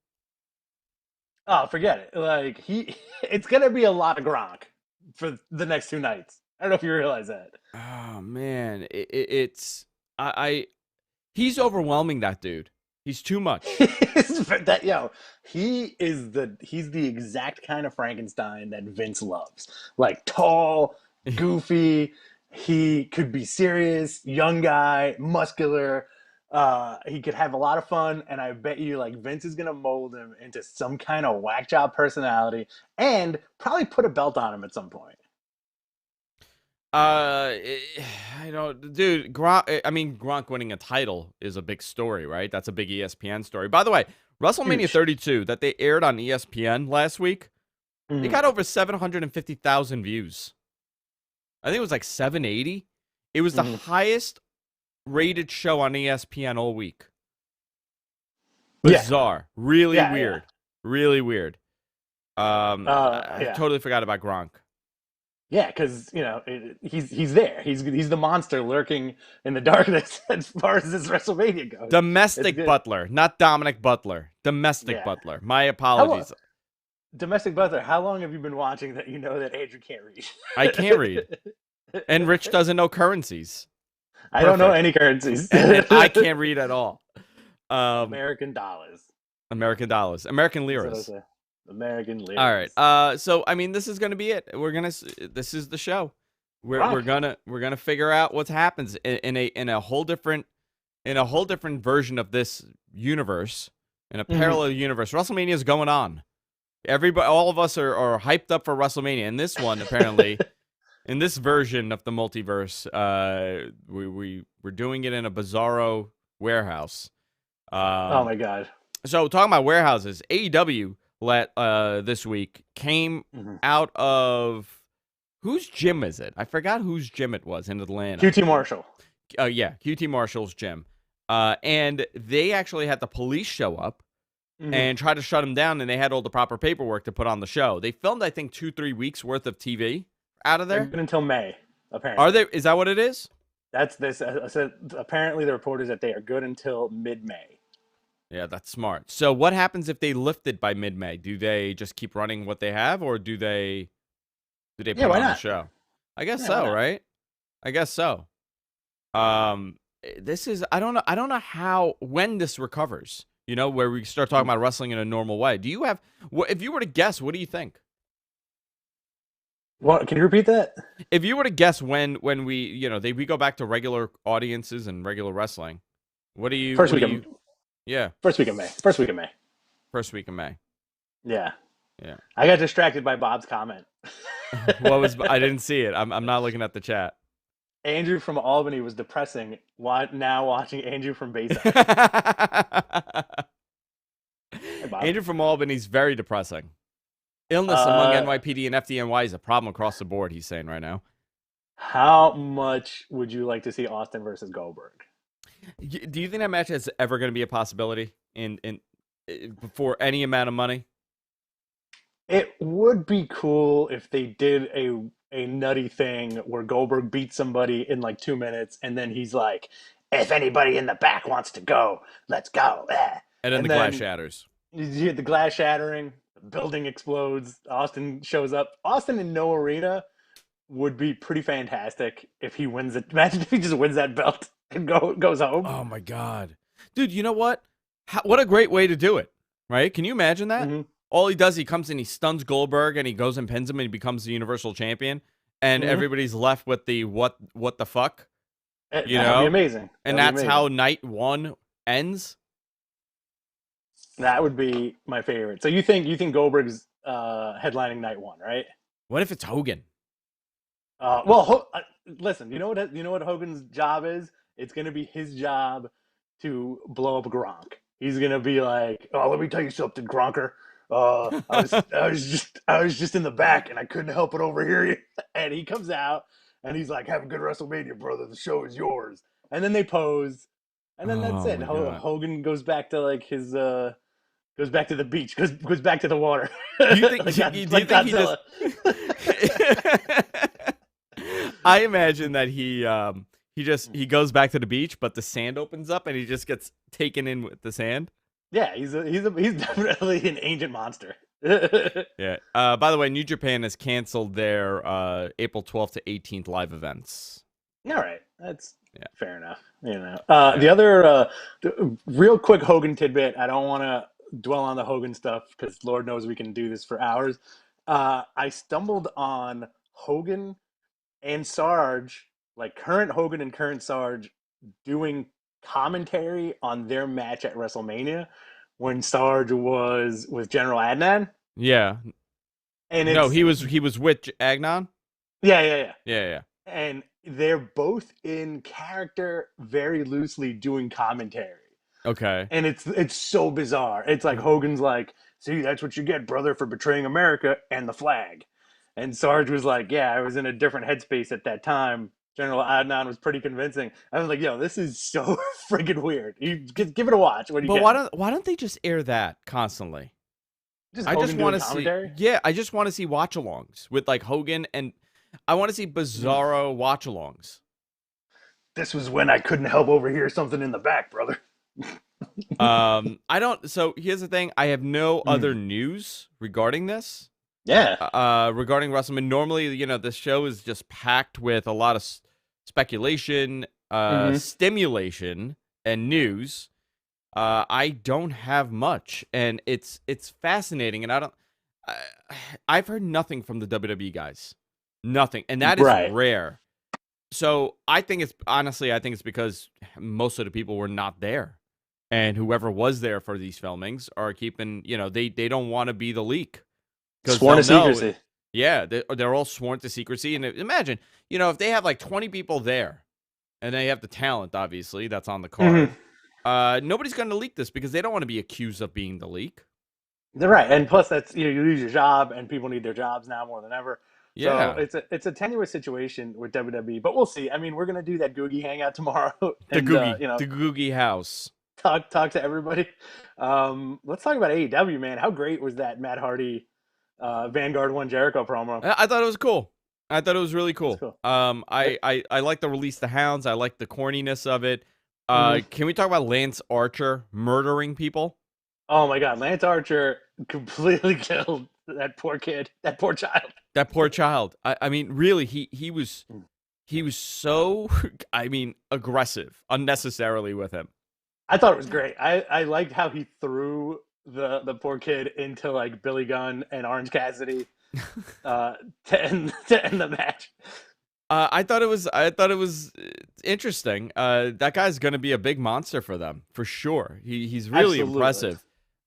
B: Oh, forget it. Like it's going to be a lot of Gronk for the next 2 nights. I don't know if you realize that.
A: Oh man, it's he's overwhelming, that dude. He's too much.
B: he's the exact kind of Frankenstein that Vince loves. Like tall, goofy, he could be serious, young guy, muscular. He could have a lot of fun, and I bet you like Vince is gonna mold him into some kind of whack job personality and probably put a belt on him at some point.
A: I don't, dude. Gronk. I mean, Gronk winning a title is a big story, right? That's a big ESPN story. By the way, WrestleMania
B: Huge.
A: 32 that they aired on ESPN last week, it got over 750,000 views. I think it was like 780. It was the highest rated show on ESPN all week. Bizarre. Really weird. Really weird. I totally forgot about Gronk.
B: Yeah, because he's there. He's the monster lurking in the darkness as far as this WrestleMania goes.
A: Domestic Butler, not Dominic Butler. Domestic Butler. My apologies.
B: Domestic Butler. How long have you been watching that you know that Andrew can't read?
A: I can't read, and Rich doesn't know currencies.
B: I don't know any currencies,
A: and I can't read at all.
B: American dollars.
A: American dollars. American liras.
B: American liras.
A: All right. So I mean, this is gonna be it. This is the show. We're gonna figure out what happens in a whole different version of this universe, in a parallel universe. WrestleMania is going on. Everybody, all of us are hyped up for WrestleMania. And this one, apparently, in this version of the multiverse, we're doing it in a bizarro warehouse.
B: Oh my god.
A: So talking about warehouses, AEW this week came out of, whose gym is it? I forgot whose gym it was in Atlanta.
B: QT Marshall.
A: Yeah, QT Marshall's gym. And they actually had the police show up and try to shut him down, and they had all the proper paperwork to put on the show. They filmed, I think, 2-3 weeks worth of TV out of there.
B: Good until May, apparently.
A: Are they? Is that what it is?
B: That's this. Apparently, the report is that they are good until mid-May.
A: Yeah, that's smart. So what happens if they lift it by mid-May? Do they just keep running what they have, or do they put on the show? I guess so, right? I guess so. This is, I don't know when this recovers. You know, where we start talking about wrestling in a normal way. Do you have, if you were to guess, what do you think?
B: What? Can you repeat that?
A: If you were to guess when we, we go back to regular audiences and regular wrestling, what do you?
B: First week of May. First week of May. Yeah. I got distracted by Bob's comment.
A: I didn't see it. I'm not looking at the chat.
B: Andrew from Albany was depressing. Now watching Andrew from Bayside.
A: Andrew from Albany's very depressing. Illness among NYPD and FDNY is a problem across the board, he's saying right now.
B: How much would you like to see Austin versus Goldberg?
A: Do you think that match is ever going to be a possibility for any amount of money?
B: It would be cool if they did a nutty thing where Goldberg beats somebody in like 2 minutes, and then he's like, "If anybody in the back wants to go, let's go."
A: And then the glass shatters.
B: You hear the glass shattering, the building explodes, Austin shows up. Austin in no arena would be pretty fantastic if he wins it. Imagine if he just wins that belt and goes home.
A: Oh my god. Dude, you know what? What a great way to do it, right? Can you imagine that? Mm-hmm. All he does, he comes in, he stuns Goldberg, and he goes and pins him, and he becomes the Universal Champion. And everybody's left with the what the fuck?
B: That'd be amazing.
A: And that's how night one ends?
B: That would be my favorite. So you think Goldberg's headlining night one, right?
A: What if it's Hogan?
B: Listen, you know what Hogan's job is? It's going to be his job to blow up Gronk. he's gonna be like, "Oh, let me tell you something, Gronker. I was just in the back and I couldn't help but overhear you." And he comes out and he's like, "Have a good WrestleMania, brother. The show is yours." And then they pose, and then that's
A: Oh
B: it.
A: my god.
B: Hogan goes back to like his goes back to the beach, goes back to the water,
A: Do you think?
B: like
A: Do you
B: like
A: think he just?
B: Godzilla.
A: I imagine that he goes back to the beach, but the sand opens up and he just gets taken in with the sand.
B: Yeah, he's definitely an ancient monster.
A: Yeah. By the way, New Japan has canceled their April 12th to 18th live events.
B: All right, that's
A: Yeah.
B: fair enough. You know,
A: Yeah.
B: the other real quick Hogan tidbit. I don't want to dwell on the Hogan stuff because Lord knows we can do this for hours. I stumbled on Hogan and Sarge, like current Hogan and current Sarge, doing commentary on their match at WrestleMania when Sarge was with General Adnan,
A: Yeah.
B: and
A: No,
B: it's
A: he was with Agnon.
B: yeah.
A: Yeah, yeah.
B: And they're both in character very loosely doing commentary.
A: Okay.
B: And it's so bizarre. It's like Hogan's like, "See, that's what you get, brother, for betraying America and the flag." And Sarge was like, "Yeah, I was in a different headspace at that time." General Adnan was pretty convincing. I was like, "Yo, this is so friggin' weird." You give it a watch when you
A: But
B: get
A: why don't they just air that constantly?
B: just
A: I just
B: Hogan
A: want
B: doing
A: to see.
B: commentary.
A: Yeah, I just want to see watch-alongs with like Hogan, and I want to see bizarro watch-alongs.
B: This was when I couldn't help overhear something in the back, brother.
A: I don't. So here's the thing: I have no other news regarding this.
B: Yeah.
A: Regarding WrestleMania, normally, this show is just packed with a lot of speculation, stimulation, and news. I don't have much, and it's fascinating, and I've heard nothing from the WWE guys, nothing, and that is
B: Right.
A: rare. So I think it's because most of the people were not there, and whoever was there for these filmings are keeping, they don't want to be the leak.
B: Sworn to secrecy.
A: Yeah, they're all sworn to secrecy. And imagine, if they have like 20 people there and they have the talent, obviously, that's on the card, nobody's going to leak this because they don't want to be accused of being the leak.
B: They're right. And plus, that's you lose your job, and people need their jobs now more than ever. So
A: Yeah.
B: it's a tenuous situation with WWE, but we'll see. I mean, we're gonna do that Googie hangout tomorrow,
A: The
B: and
A: the Googie house.
B: talk to everybody. Let's talk about AEW, man. How great was that Matt Hardy Vanguard One Jericho promo?
A: I thought it was cool. I thought it was really cool.
B: Cool.
A: I like the release the hounds. I like the corniness of it. Can we talk about Lance Archer murdering people?
B: Oh my God, Lance Archer completely killed that poor kid, that poor child.
A: That poor child. I mean, really, he was so aggressive unnecessarily with him.
B: I thought it was great. I liked how he threw the poor kid into like Billy Gunn and Orange Cassidy to end the match.
A: I thought it was interesting. That guy's gonna be a big monster for them for sure. He's really
B: Absolutely.
A: impressive.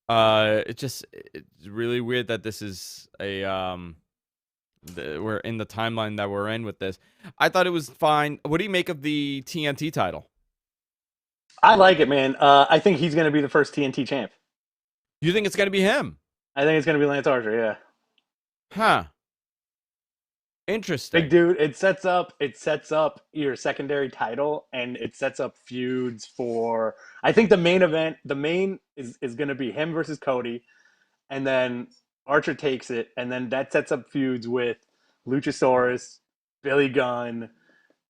A: It's really weird that this is we're in the timeline that we're in with this. I thought it was fine. What do you make of the TNT title?
B: I like it, man. I think he's going to be the first TNT champ.
A: You think it's gonna be him?
B: I think it's going to be Lance Archer. Yeah,
A: Huh. Interesting.
B: big dude. It sets up your secondary title, and it sets up feuds for. I think the main event, is going to be him versus Cody, and then Archer takes it, and then that sets up feuds with Luchasaurus, Billy Gunn,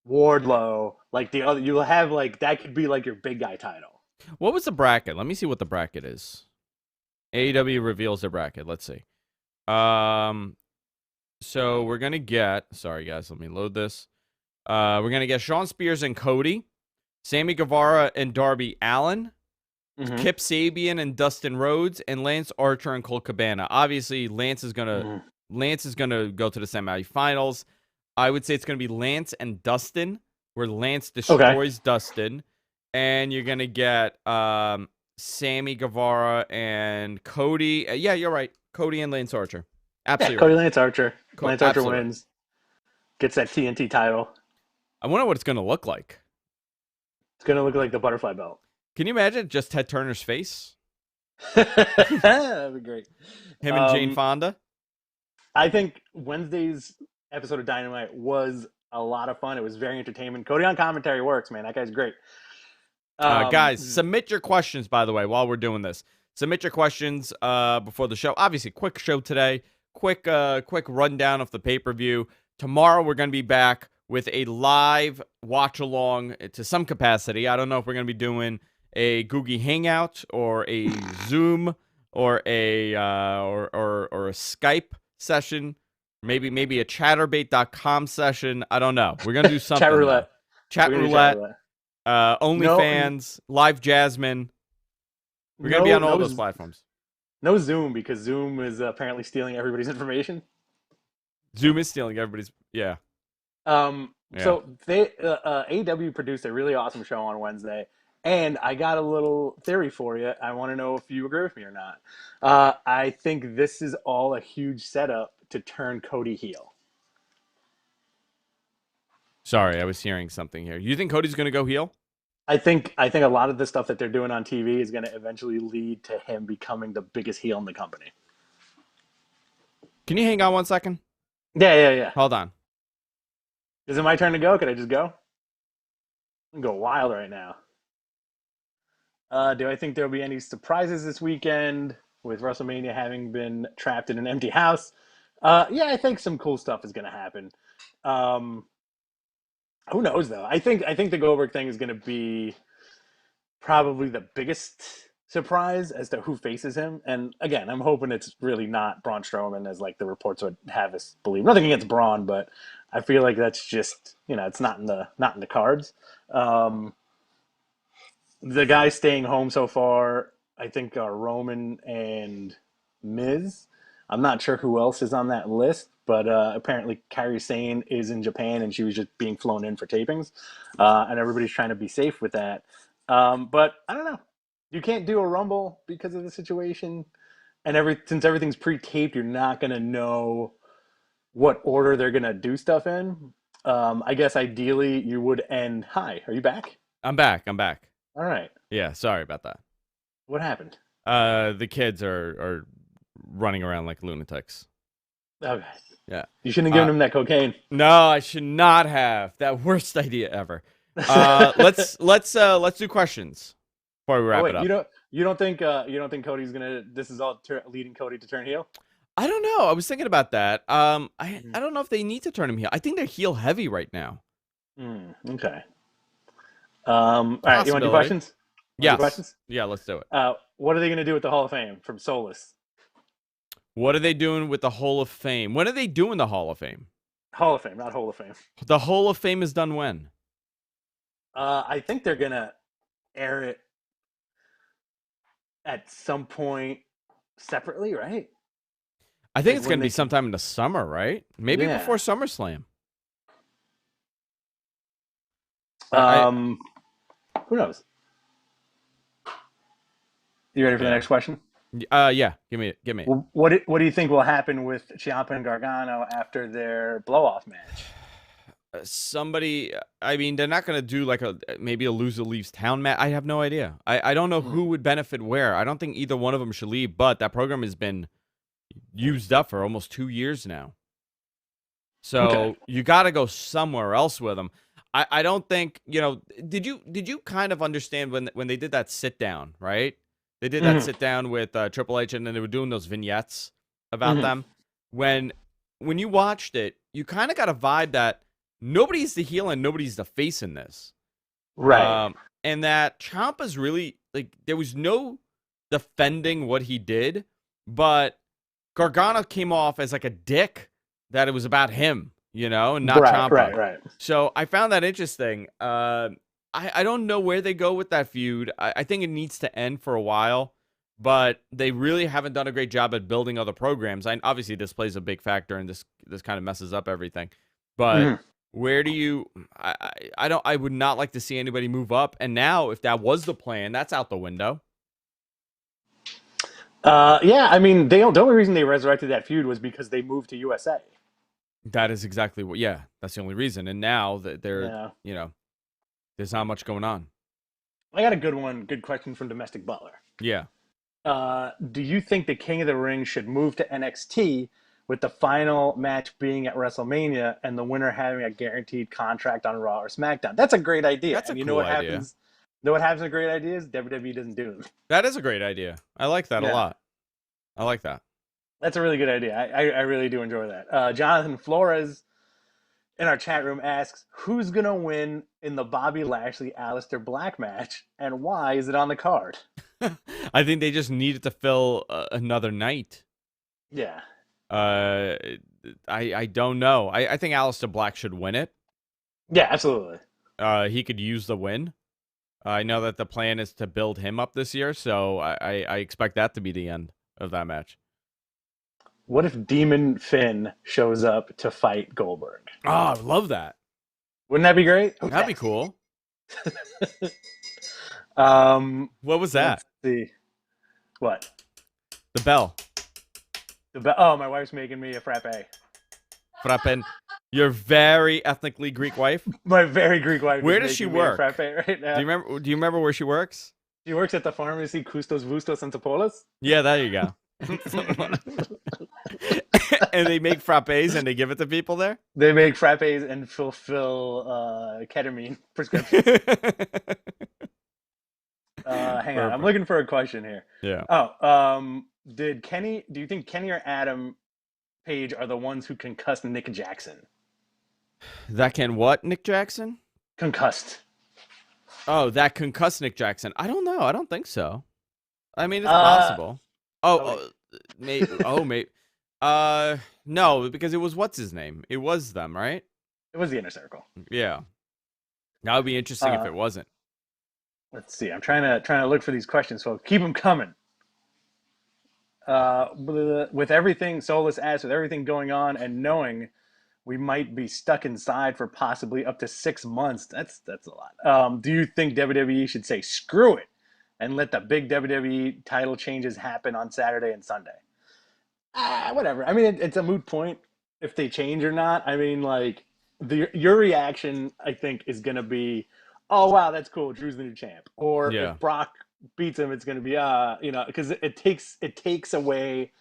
B: Wardlow. Like the other, you'll have like that could be like your big guy title.
A: What was the bracket? Let me see what the bracket is. AEW reveals their bracket. Let's see. So we're gonna get. Sorry guys, let me load this. We're gonna get Shawn Spears and Cody, Sammy Guevara and Darby Allin, Kip Sabian and Dustin Rhodes, and Lance Archer and Colt Cabana. Obviously, Lance is gonna go to the semifinals. I would say it's gonna be Lance and Dustin, where Lance destroys Dustin, and you're gonna get Sammy Guevara and Cody. Yeah, you're right. Cody and Lance Archer. Absolutely.
B: Yeah, Cody
A: right.
B: Lance Archer. Lance Archer
A: absolutely.
B: wins, gets that TNT title.
A: I wonder what it's gonna look like.
B: It's gonna look like the butterfly belt.
A: Can you imagine just Ted Turner's face?
B: That'd be great.
A: Him and Jane Fonda?
B: I think Wednesday's episode of Dynamite was a lot of fun. It was very entertainment. Cody on commentary works, man. That guy's great.
A: Guys, submit your questions, by the way, while we're doing this. Submit your questions before the show. Obviously, quick show today. Quick rundown of the pay-per-view. Tomorrow, we're going to be back with a live watch-along to some capacity. I don't know if we're going to be doing a Googie Hangout or a Zoom or a or a Skype session. Maybe a Chatterbait.com session. I don't know. We're going to do something.
B: Chat roulette.
A: Chat roulette. OnlyFans, Live Jasmine. We're going to be on all those platforms.
B: No Zoom, because Zoom is apparently stealing everybody's information.
A: Zoom is stealing everybody's, yeah.
B: So they AEW produced a really awesome show on Wednesday, and I got a little theory for you. I want to know if you agree with me or not. I think this is all a huge setup to turn Cody heel.
A: Sorry, I was hearing something here. You think Cody's going to go heel?
B: I think a lot of the stuff that they're doing on TV is going to eventually lead to him becoming the biggest heel in the company.
A: Can you hang on 1 second?
B: Yeah.
A: Hold on.
B: Is it my turn to go? Could I just go? I'm going wild right now. Do I think there'll be any surprises this weekend with WrestleMania having been trapped in an empty house? Yeah, I think some cool stuff is going to happen. Who knows, though? I think the Goldberg thing is going to be probably the biggest surprise as to who faces him. And again, I'm hoping it's really not Braun Strowman, as like the reports would have us believe. Nothing against Braun, but I feel like that's just, it's not in the cards. The guys staying home so far, I think, are Roman and Miz. I'm not sure who else is on that list, but apparently Kairi Sane is in Japan, and she was just being flown in for tapings, and everybody's trying to be safe with that. But I don't know. You can't do a Rumble because of the situation, and since everything's pre-taped, you're not going to know what order they're going to do stuff in. I guess ideally you would end. Hi, are you back?
A: I'm back.
B: All right.
A: Yeah, sorry about that.
B: What happened?
A: The kids are running around like lunatics.
B: Okay.
A: Yeah.
B: You shouldn't have given him that cocaine.
A: No, I should not have. That worst idea ever. Let's do questions before we wrap it up.
B: You don't think Cody's gonna? This is all leading Cody to turn heel?
A: I don't know. I was thinking about that. I don't know if they need to turn him heel. I think they're heel heavy right now.
B: Okay. All right. You want to do questions?
A: Yeah.
B: Questions?
A: Yeah. Let's do it.
B: What are they gonna do with the Hall of Fame from Soulless?
A: What are they doing with the Hall of Fame? When are they doing the Hall of Fame?
B: Hall of Fame, not Hall of Fame.
A: The Hall of Fame is done when?
B: I think they're gonna air it at some point separately, right?
A: I think it's gonna be sometime in the summer, right? Maybe before SummerSlam.
B: Who knows? You ready for the next question?
A: Yeah. Give me it.
B: Well, what do you think will happen with Ciampa and Gargano after their blow-off match?
A: They're not going to do like maybe a loser leaves town match. I have no idea. I don't know who would benefit where. I don't think either one of them should leave, but that program has been used up for almost 2 years now. So you got to go somewhere else with them. I don't think, did you kind of understand when they did that sit down, right? They did that sit down with Triple H, and then they were doing those vignettes about them. When you watched it, you kind of got a vibe that nobody's the heel and nobody's the face in this.
B: Right.
A: And that Ciampa's really, there was no defending what he did, but Gargano came off as like a dick, that it was about him, and not Ciampa.
B: Right.
A: So I found that interesting. I don't know where they go with that feud. I think it needs to end for a while, but they really haven't done a great job at building other programs. Obviously, this plays a big factor, and this kind of messes up everything. But where do you? I would not like to see anybody move up. And now, if that was the plan, that's out the window.
B: Yeah, I mean, the only reason they resurrected that feud was because they moved to USA.
A: That is exactly what. Yeah, that's the only reason. And now that they're, there's not much going on.
B: I got a good one. Good question from Domestic Butler.
A: Yeah.
B: Do you think the King of the Ring should move to NXT with the final match being at WrestleMania and the winner having a guaranteed contract on Raw or SmackDown? That's a great idea.
A: That's a
B: And you know
A: cool
B: what
A: idea.
B: happens? You know what happens with great ideas? WWE doesn't do them.
A: That is a great idea. I like that a
B: Yeah.
A: lot. I like that.
B: That's a really good idea. I really do enjoy that. Jonathan Flores in our chat room asks, who's going to win in the Bobby Lashley-Aleister Black match, and why is it on the card?
A: I think they just needed to fill another night.
B: Yeah.
A: I don't know. I think Aleister Black should win it.
B: Yeah, absolutely.
A: He could use the win. I know that the plan is to build him up this year, so I expect that to be the end of that match.
B: What if Demon Finn shows up to fight Goldberg?
A: Oh, I love that.
B: Wouldn't that be great?
A: That'd be cool. What was that?
B: Let's see. What?
A: The bell.
B: Oh, my wife's making me a frappe.
A: Frappen. Your very ethnically Greek wife.
B: My very Greek wife.
A: Where
B: is
A: does she
B: making me a
A: work?
B: frappe right now.
A: Do you remember where she works?
B: She works at the pharmacy Custos Vustos Antipolis.
A: Yeah, there you go. And they make frappes and they give it to people there?
B: They make frappes and fulfill ketamine prescriptions. Hang on, I'm looking for a question here.
A: Yeah.
B: Oh, do you think Kenny or Adam Page are the ones who concussed Nick Jackson?
A: That can what, Nick Jackson?
B: Concussed.
A: Oh, that concussed Nick Jackson. I don't know. I don't think so. I mean, it's possible. Maybe. Maybe. No, because it was what's his name? It was them, right?
B: It was the Inner Circle.
A: Yeah. That would be interesting if it wasn't.
B: Let's see. I'm trying to look for these questions, so keep them coming. With everything Solus asked, with everything going on, and knowing we might be stuck inside for possibly up to 6 months, that's a lot. Do you think WWE should say screw it and let the big WWE title changes happen on Saturday and Sunday? Whatever. I mean, it's a moot point if they change or not. I mean, like, your reaction, I think, is going to be, oh, wow, that's cool. Drew's the new champ. Or if Brock beats him, it's going to be, because it takes away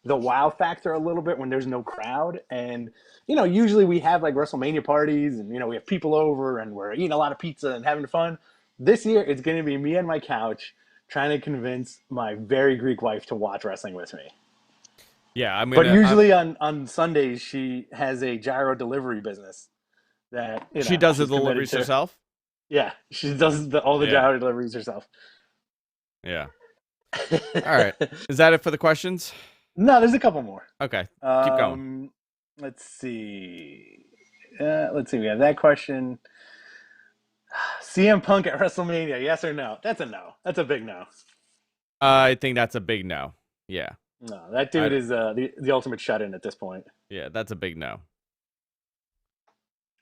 B: the wow factor a little bit when there's no crowd. And, usually we have, like, WrestleMania parties and, we have people over and we're eating a lot of pizza and having fun. This year, it's going to be me on my couch trying to convince my very Greek wife to watch wrestling with me.
A: Yeah,
B: but usually on Sundays she has a gyro delivery business that
A: she does the deliveries herself.
B: Yeah, she does all the gyro deliveries herself.
A: Yeah. All right, is that it for the questions?
B: No, there's a couple more.
A: Okay, keep going.
B: Let's see. We have that question. CM Punk at WrestleMania, yes or no? That's a no. That's a big no.
A: I think that's a big no. Yeah.
B: No, that dude is the ultimate shut-in at this point.
A: Yeah, that's a big no.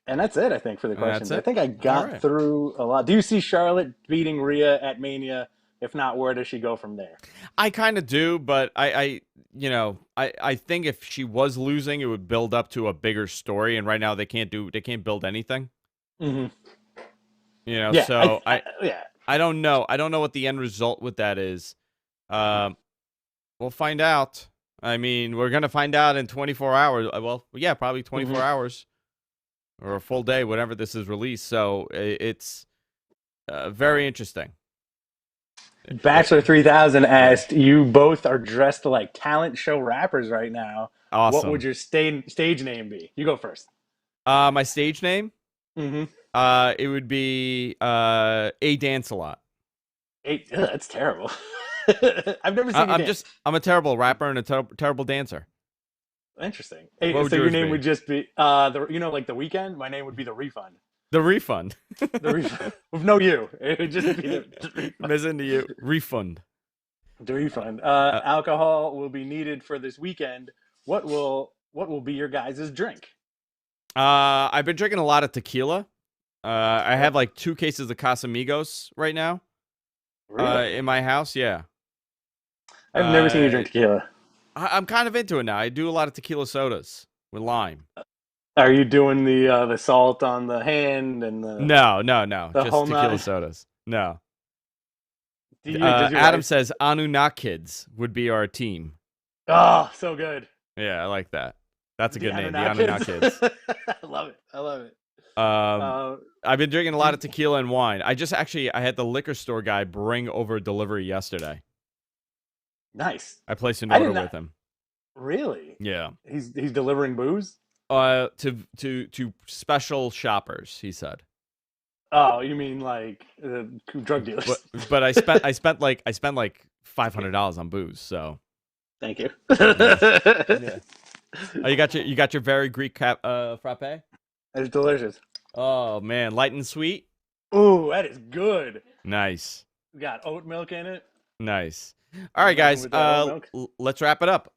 B: And that's it, I think, for the questions. I think I got through a lot. Do you see Charlotte beating Rhea at Mania? If not, where does she go from there?
A: I kind of do, but I think if she was losing, it would build up to a bigger story. And right now, they can't build anything.
B: Mm-hmm.
A: So I don't know. I don't know what the end result with that is. We'll find out. I mean, we're going to find out in 24 hours. Well, yeah, probably 24 hours or a full day, whenever this is released. So it's very interesting.
B: Bachelor 3000 asked, you both are dressed like talent show rappers right now.
A: Awesome.
B: What would your stage name be? You go first.
A: My stage name?
B: Mm-hmm.
A: It would be A Dance a Lot.
B: That's terrible. I've never seen you dance.
A: I'm a terrible rapper and a terrible dancer.
B: Interesting. So your name would just be like The Weeknd? My name would be The Refund.
A: The Refund.
B: The Refund. With no you. It would just be the Refund.
A: Missing to you. Refund.
B: The Refund. Alcohol will be needed for this weekend. What will be your guys' drink?
A: I've been drinking a lot of tequila. I have like 2 cases of Casamigos right now.
B: Really?
A: In my house, yeah.
B: I've never seen you drink tequila. I'm
A: kind of into it now. I do a lot of tequila sodas with lime.
B: Are you doing the salt on the hand and the
A: No, just tequila
B: whole
A: sodas. No.
B: Does your
A: Adam
B: wife?
A: says Anunnakids would be our team.
B: Oh, so good.
A: Yeah, I like that. That's a good name. The
B: Anunnakids.
A: Anunnakids.
B: I love it. I love it.
A: Um,
B: Uh,
A: I've been drinking a lot of tequila and wine. I had the liquor store guy bring over delivery yesterday.
B: nice.
A: I placed an
B: I
A: order
B: did not
A: with him.
B: really.
A: Yeah.
B: He's delivering booze.
A: To special shoppers, he said.
B: Oh, you mean like drug dealers?
A: But I spent like $500 on booze. So
B: Thank you.
A: yeah. Oh, you got your very Greek frappe.
B: It's delicious.
A: Oh man, light and sweet.
B: Ooh, that is good.
A: Nice.
B: We got oat milk in it.
A: Nice. All right, guys.
B: With that oat milk.
A: Let's wrap it up.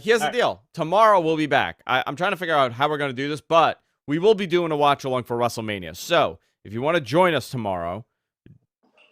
A: Here's the deal. Tomorrow we'll be back. I'm trying to figure out how we're going to do this, but we will be doing a watch along for WrestleMania. So if you want to join us tomorrow,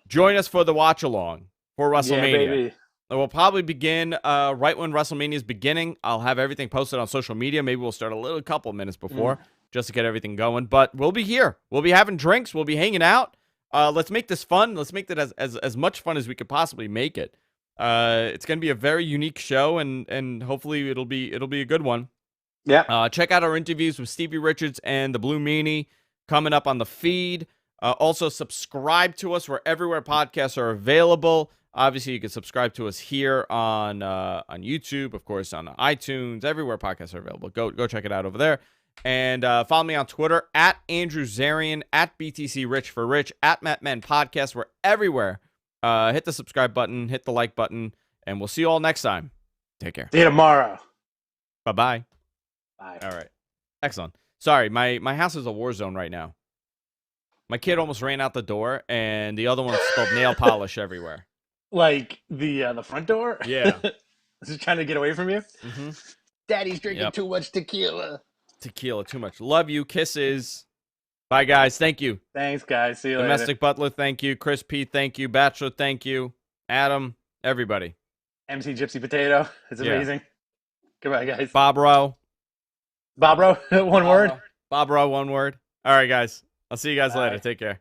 A: join us for the watch along for WrestleMania.
B: Yeah, baby.
A: We'll probably begin right when WrestleMania is beginning. I'll have everything posted on social media. Maybe we'll start a couple minutes before just to get everything going. But we'll be here. We'll be having drinks. We'll be hanging out. Let's make this fun. Let's make it as much fun as we could possibly make it. It's going to be a very unique show, and hopefully it'll be a good one.
B: Yeah.
A: Check out our interviews with Stevie Richards and the Blue Meanie coming up on the feed. Also, subscribe to us everywhere podcasts are available. Obviously, you can subscribe to us here on YouTube, of course, on iTunes, everywhere podcasts are available. Go check it out over there. And follow me on Twitter, @Andrew Zarian, @BTC Rich for Rich, @MattMen Podcast. We're everywhere. Hit the subscribe button, hit the like button, and we'll see you all next time. Take care.
B: See you tomorrow.
A: Bye-bye.
B: Bye.
A: All right. Excellent. Sorry, my house is a war zone right now. My kid almost ran out the door, and the other one spilled nail polish everywhere.
B: Like the front door?
A: Yeah.
B: Is he trying to get away from you?
A: Mm-hmm.
B: Daddy's drinking too much tequila.
A: Tequila, too much. Love you. Kisses. Bye, guys. Thank you.
B: Thanks, guys. See you later.
A: Domestic Butler, thank you. Chris P, thank you. Bachelor, thank you. Adam, everybody.
B: MC Gypsy Potato. It's amazing. Goodbye, guys.
A: Bob Rowe.
B: Bob Rowe, one word.
A: Bob Rowe, one word. All right, guys. I'll see you guys later. Take care.